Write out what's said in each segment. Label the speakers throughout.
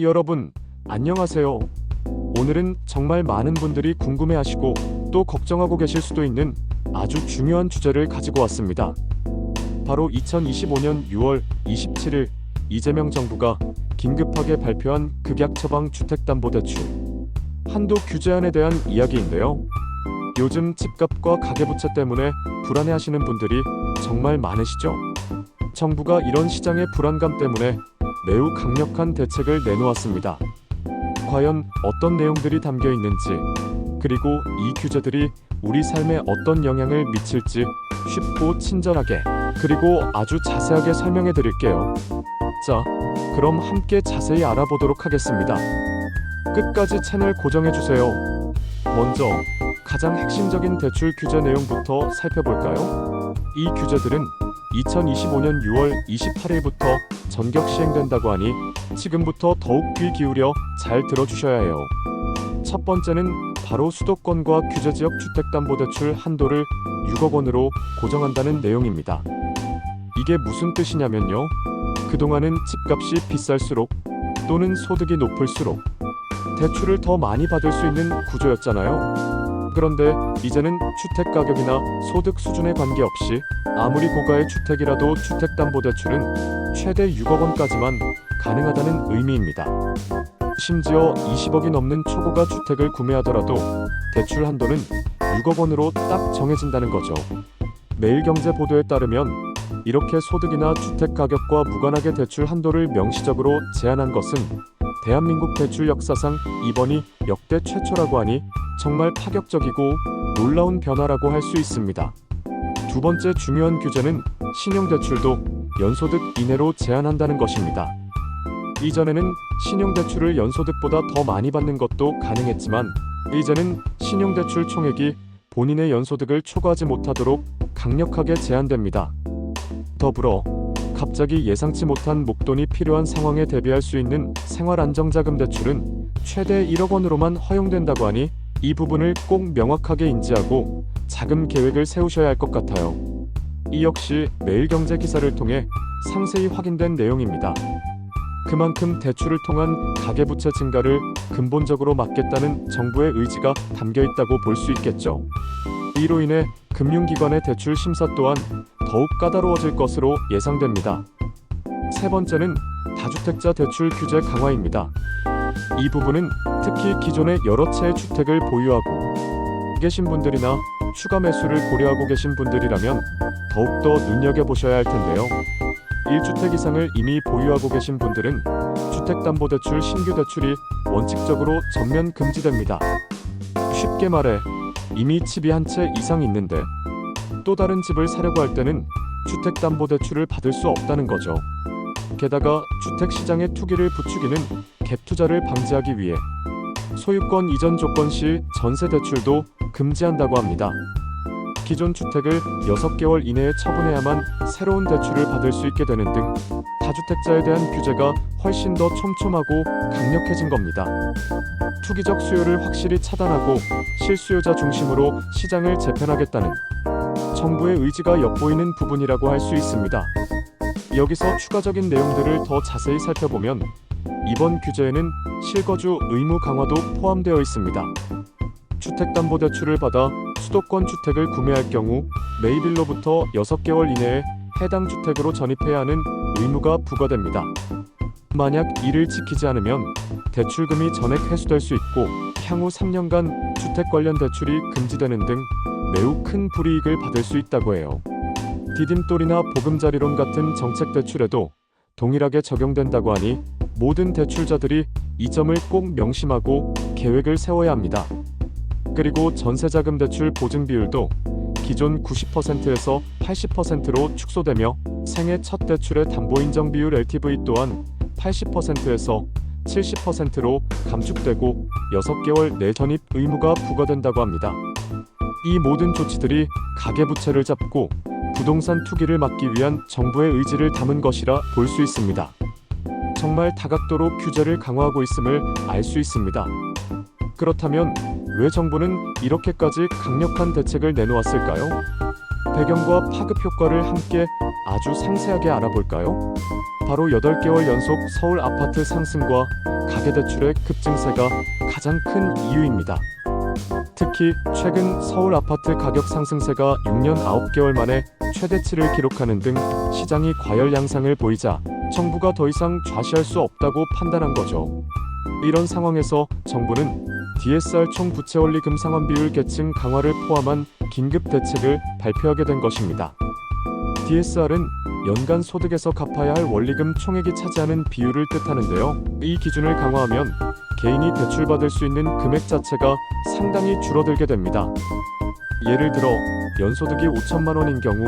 Speaker 1: 여러분, 안녕하세요. 오늘은 정말 많은 분들이 궁금해하시고 또 걱정하고 계실 수도 있는 아주 중요한 주제를 가지고 왔습니다. 바로 2025년 6월 27일 이재명 정부가 긴급하게 발표한 극약 처방 주택담보대출 한도 규제안에 대한 이야기인데요. 요즘 집값과 가계부채 때문에 불안해하시는 분들이 정말 많으시죠? 정부가 이런 시장의 불안감 때문에 매우 강력한 대책을 내놓았습니다. 과연 어떤 내용들이 담겨 있는지, 그리고 이 규제들이 우리 삶에 어떤 영향을 미칠지 쉽고 친절하게, 그리고 아주 자세하게 설명해 드릴게요. 자, 그럼 함께 자세히 알아보도록 하겠습니다. 끝까지 채널 고정해 주세요. 먼저 가장 핵심적인 대출 규제 내용부터 살펴볼까요? 이 규제들은 2025년 6월 28일부터 전격 시행된다고 하니 지금부터 더욱 귀 기울여 잘 들어주셔야 해요. 첫 번째는 바로 수도권과 규제지역 주택담보대출 한도를 6억 원으로 고정한다는 내용입니다. 이게 무슨 뜻이냐면요. 그동안은 집값이 비쌀수록 또는 소득이 높을수록 대출을 더 많이 받을 수 있는 구조였잖아요. 그런데 이제는 주택 가격이나 소득 수준에 관계없이 아무리 고가의 주택이라도 주택담보대출은 최대 6억 원까지만 가능하다는 의미입니다. 심지어 20억이 넘는 초고가 주택을 구매하더라도 대출 한도는 6억 원으로 딱 정해진다는 거죠. 매일경제 보도에 따르면 이렇게 소득이나 주택 가격과 무관하게 대출 한도를 명시적으로 제한한 것은 대한민국 대출 역사상 이번이 역대 최초라고 하니 정말 파격적이고 놀라운 변화라고 할 수 있습니다. 두 번째 중요한 규제는 신용대출도 연소득 이내로 제한한다는 것입니다. 이전에는 신용대출을 연소득보다 더 많이 받는 것도 가능했지만 이제는 신용대출 총액이 본인의 연소득을 초과하지 못하도록 강력하게 제한됩니다. 더불어 갑자기 예상치 못한 목돈이 필요한 상황에 대비할 수 있는 생활안정자금 대출은 최대 1억 원으로만 허용된다고 하니 이 부분을 꼭 명확하게 인지하고 자금 계획을 세우셔야 할 것 같아요. 이 역시 매일경제 기사를 통해 상세히 확인된 내용입니다. 그만큼 대출을 통한 가계부채 증가를 근본적으로 막겠다는 정부의 의지가 담겨 있다고 볼 수 있겠죠. 이로 인해 금융기관의 대출 심사 또한 더욱 까다로워질 것으로 예상됩니다. 세 번째는 다주택자 대출 규제 강화입니다. 이 부분은 특히 기존에 여러 채의 주택을 보유하고 계신 분들이나 추가 매수를 고려하고 계신 분들이라면 더욱더 눈여겨보셔야 할 텐데요. 1주택 이상을 이미 보유하고 계신 분들은 주택담보대출 신규 대출이 원칙적으로 전면 금지됩니다. 쉽게 말해 이미 집이 한 채 이상 있는데 또 다른 집을 사려고 할 때는 주택담보대출을 받을 수 없다는 거죠. 게다가 주택시장의 투기를 부추기는 갭투자를 방지하기 위해 소유권 이전 조건 시 전세 대출도 금지한다고 합니다. 기존 주택을 6개월 이내에 처분해야만 새로운 대출을 받을 수 있게 되는 등 다주택자에 대한 규제가 훨씬 더 촘촘하고 강력해진 겁니다. 투기적 수요를 확실히 차단하고 실수요자 중심으로 시장을 재편하겠다는 정부의 의지가 엿보이는 부분이라고 할 수 있습니다. 여기서 추가적인 내용들을 더 자세히 살펴보면 이번 규제에는 실거주 의무 강화도 포함되어 있습니다. 주택담보대출을 받아 수도권 주택을 구매할 경우 매입일로부터 6개월 이내에 해당 주택으로 전입해야 하는 의무가 부과됩니다. 만약 이를 지키지 않으면 대출금이 전액 회수될 수 있고 향후 3년간 주택 관련 대출이 금지되는 등 매우 큰 불이익을 받을 수 있다고 해요. 디딤돌이나 보금자리론 같은 정책 대출에도 동일하게 적용된다고 하니 모든 대출자들이 이 점을 꼭 명심하고 계획을 세워야 합니다. 그리고 전세자금 대출 보증 비율도 기존 90%에서 80%로 축소되며 생애 첫 대출의 담보인정 비율 LTV 또한 80%에서 70%로 감축되고 6개월 내 전입 의무가 부과된다고 합니다. 이 모든 조치들이 가계부채를 잡고 부동산 투기를 막기 위한 정부의 의지를 담은 것이라 볼 수 있습니다. 정말 다각도로 규제를 강화하고 있음을 알 수 있습니다. 그렇다면 왜 정부는 이렇게까지 강력한 대책을 내놓았을까요? 배경과 파급 효과를 함께 아주 상세하게 알아볼까요? 바로 8개월 연속 서울 아파트 상승과 가계대출의 급증세가 가장 큰 이유입니다. 특히 최근 서울 아파트 가격 상승세가 6년 9개월 만에 최대치를 기록하는 등 시장이 과열 양상을 보이자 정부가 더 이상 좌시할 수 없다고 판단한 거죠. 이런 상황에서 정부는 DSR 총 부채 원리 금상환 비율 계층 강화를 포함한 긴급 대책을 발표하게 된 것입니다. DSR은 연간 소득에서 갚아야 할 원리금 총액이 차지하는 비율을 뜻하는데요. 이 기준을 강화하면 개인이 대출받을 수 있는 금액 자체가 상당히 줄어들게 됩니다. 예를 들어 연소득이 5천만 원인 경우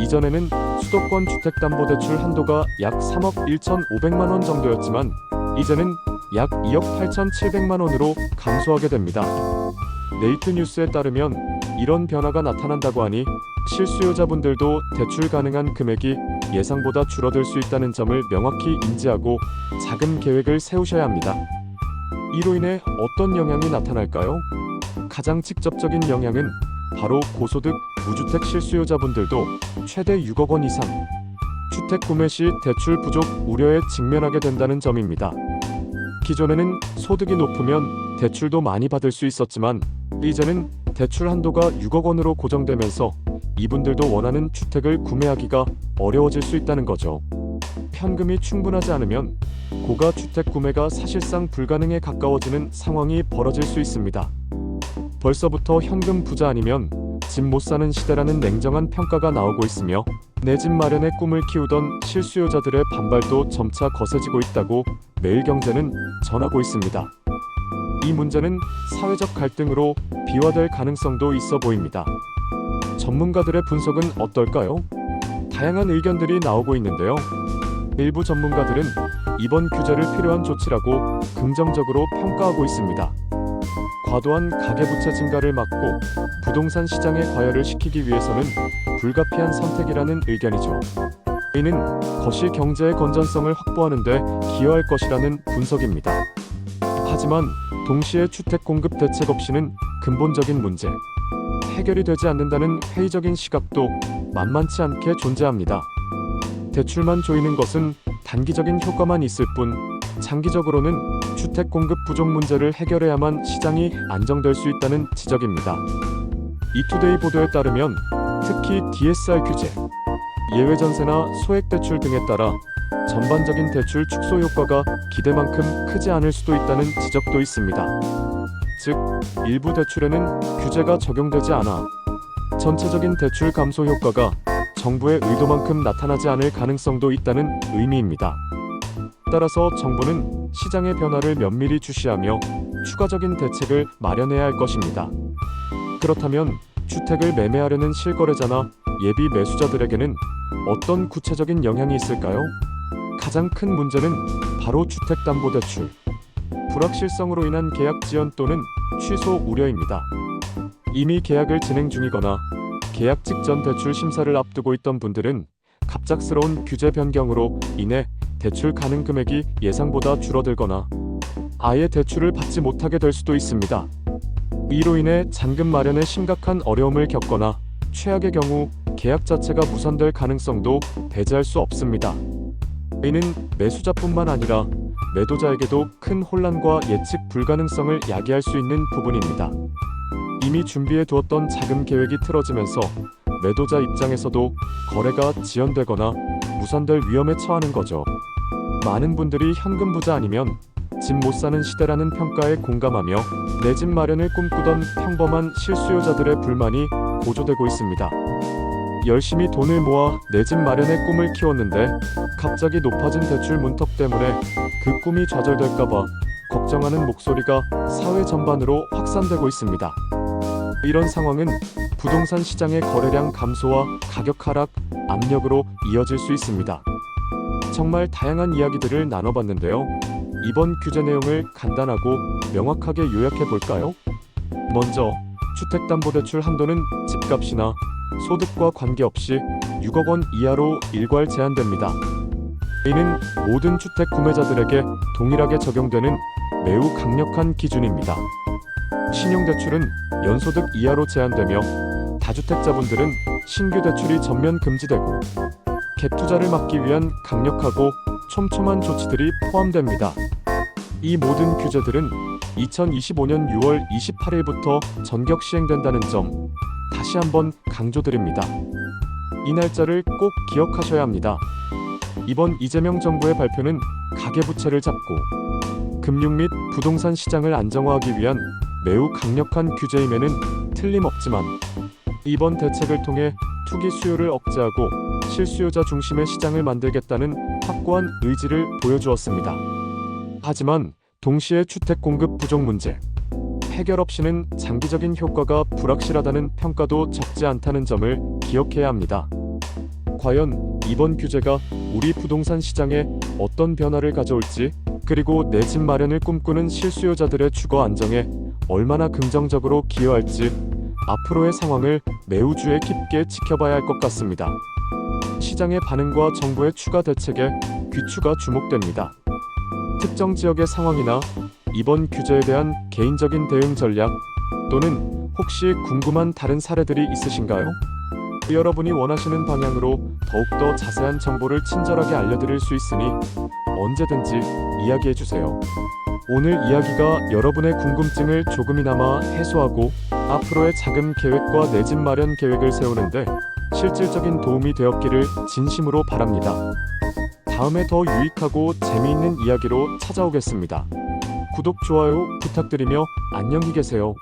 Speaker 1: 이전에는 수도권 주택담보대출 한도가 약 3억 1,500만 원 정도였지만 이제는 약 2억 8,700만 원으로 감소하게 됩니다. 네이트뉴스에 따르면 이런 변화가 나타난다고 하니 실수요자분들도 대출 가능한 금액이 예상보다 줄어들 수 있다는 점을 명확히 인지하고 자금 계획을 세우셔야 합니다. 이로 인해 어떤 영향이 나타날까요? 가장 직접적인 영향은 바로 고소득, 무주택 실수요자분들도 최대 6억 원 이상 주택 구매 시 대출 부족 우려에 직면하게 된다는 점입니다. 기존에는 소득이 높으면 대출도 많이 받을 수 있었지만 이제는 대출 한도가 6억 원으로 고정되면서 이분들도 원하는 주택을 구매하기가 어려워질 수 있다는 거죠. 현금이 충분하지 않으면 고가 주택 구매가 사실상 불가능에 가까워지는 상황이 벌어질 수 있습니다. 벌써부터 현금 부자 아니면 집 못 사는 시대라는 냉정한 평가가 나오고 있으며 내 집 마련의 꿈을 키우던 실수요자들의 반발도 점차 거세지고 있다고 매일경제는 전하고 있습니다. 이 문제는 사회적 갈등으로 비화될 가능성도 있어 보입니다. 전문가들의 분석은 어떨까요? 다양한 의견들이 나오고 있는데요. 일부 전문가들은 이번 규제를 필요한 조치라고 긍정적으로 평가하고 있습니다. 과도한 가계부채 증가를 막고 부동산 시장의 과열을 시키기 위해서는 불가피한 선택이라는 의견이죠. 이는 거시 경제의 건전성을 확보하는 데 기여할 것이라는 분석입니다. 하지만 동시에 주택 공급 대책 없이는 근본적인 문제, 해결이 되지 않는다는 회의적인 시각도 만만치 않게 존재합니다. 대출만 조이는 것은 단기적인 효과만 있을 뿐 장기적으로는 주택 공급 부족 문제를 해결해야만 시장이 안정될 수 있다는 지적입니다. 이투데이 보도에 따르면 특히 DSR 규제, 예외 전세나 소액 대출 등에 따라 전반적인 대출 축소 효과가 기대만큼 크지 않을 수도 있다는 지적도 있습니다. 즉, 일부 대출에는 규제가 적용되지 않아 전체적인 대출 감소 효과가 정부의 의도만큼 나타나지 않을 가능성도 있다는 의미입니다. 따라서 정부는 시장의 변화를 면밀히 주시하며 추가적인 대책을 마련해야 할 것입니다. 그렇다면 주택을 매매하려는 실거래자나 예비 매수자들에게는 어떤 구체적인 영향이 있을까요? 가장 큰 문제는 바로 주택담보대출, 불확실성으로 인한 계약 지연 또는 취소 우려입니다. 이미 계약을 진행 중이거나 계약 직전 대출 심사를 앞두고 있던 분들은 갑작스러운 규제 변경으로 인해 대출 가능 금액이 예상보다 줄어들거나 아예 대출을 받지 못하게 될 수도 있습니다. 이로 인해 잔금 마련에 심각한 어려움을 겪거나 최악의 경우 계약 자체가 무산될 가능성도 배제할 수 없습니다. 이는 매수자뿐만 아니라 매도자에게도 큰 혼란과 예측 불가능성을 야기할 수 있는 부분입니다. 이미 준비해 두었던 자금 계획이 틀어지면서 매도자 입장에서도 거래가 지연되거나 무산될 위험에 처하는 거죠. 많은 분들이 현금 부자 아니면 집 못 사는 시대라는 평가에 공감하며 내 집 마련을 꿈꾸던 평범한 실수요자들의 불만이 고조되고 있습니다. 열심히 돈을 모아 내 집 마련의 꿈을 키웠는데 갑자기 높아진 대출 문턱 때문에 그 꿈이 좌절될까봐 걱정하는 목소리가 사회 전반으로 확산되고 있습니다. 이런 상황은 부동산 시장의 거래량 감소와 가격 하락, 압력으로 이어질 수 있습니다. 정말 다양한 이야기들을 나눠봤는데요. 이번 규제 내용을 간단하고 명확하게 요약해 볼까요? 먼저, 주택담보대출 한도는 집값이나 소득과 관계없이 6억 원 이하로 일괄 제한됩니다. 이는 모든 주택 구매자들에게 동일하게 적용되는 매우 강력한 기준입니다. 신용대출은 연소득 이하로 제한되며 다주택자분들은 신규 대출이 전면 금지되고 갭투자를 막기 위한 강력하고 촘촘한 조치들이 포함됩니다. 이 모든 규제들은 2025년 6월 28일부터 전격 시행된다는 점 다시 한번 강조드립니다. 이 날짜를 꼭 기억하셔야 합니다. 이번 이재명 정부의 발표는 가계부채를 잡고 금융 및 부동산 시장을 안정화하기 위한 매우 강력한 규제임에는 틀림없지만 이번 대책을 통해 투기 수요를 억제하고 실수요자 중심의 시장을 만들겠다는 확고한 의지를 보여주었습니다. 하지만 동시에 주택 공급 부족 문제, 해결 없이는 장기적인 효과가 불확실하다는 평가도 적지 않다는 점을 기억해야 합니다. 과연 이번 규제가 우리 부동산 시장에 어떤 변화를 가져올지, 그리고 내 집 마련을 꿈꾸는 실수요자들의 주거 안정에 얼마나 긍정적으로 기여할지 앞으로의 상황을 매우 주의 깊게 지켜봐야 할 것 같습니다. 시장의 반응과 정부의 추가 대책에 귀추가 주목됩니다. 특정 지역의 상황이나 이번 규제에 대한 개인적인 대응 전략 또는 혹시 궁금한 다른 사례들이 있으신가요? 여러분이 원하시는 방향으로 더욱더 자세한 정보를 친절하게 알려드릴 수 있으니 언제든지 이야기해주세요. 오늘 이야기가 여러분의 궁금증을 조금이나마 해소하고 앞으로의 자금 계획과 내 집 마련 계획을 세우는데 실질적인 도움이 되었기를 진심으로 바랍니다. 다음에 더 유익하고 재미있는 이야기로 찾아오겠습니다. 구독, 좋아요 부탁드리며 안녕히 계세요.